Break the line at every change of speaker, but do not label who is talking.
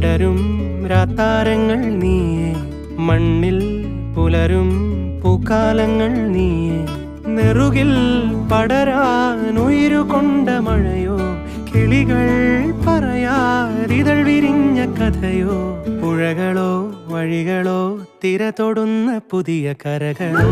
വിടരും രാത്താരങ്ങൾ നീയേ, മണ്ണിൽ പുലരും പൂക്കാലങ്ങൾ നീയേ. നെറുകിൽ പടരാനുയിരുകൊണ്ട മഴയോ, കിളികൾ പറയാതിതൾ വിരിഞ്ഞ കഥയോ. പുഴകളോ വഴികളോ തിര തൊടുന്ന പുതിയ കരകളോ.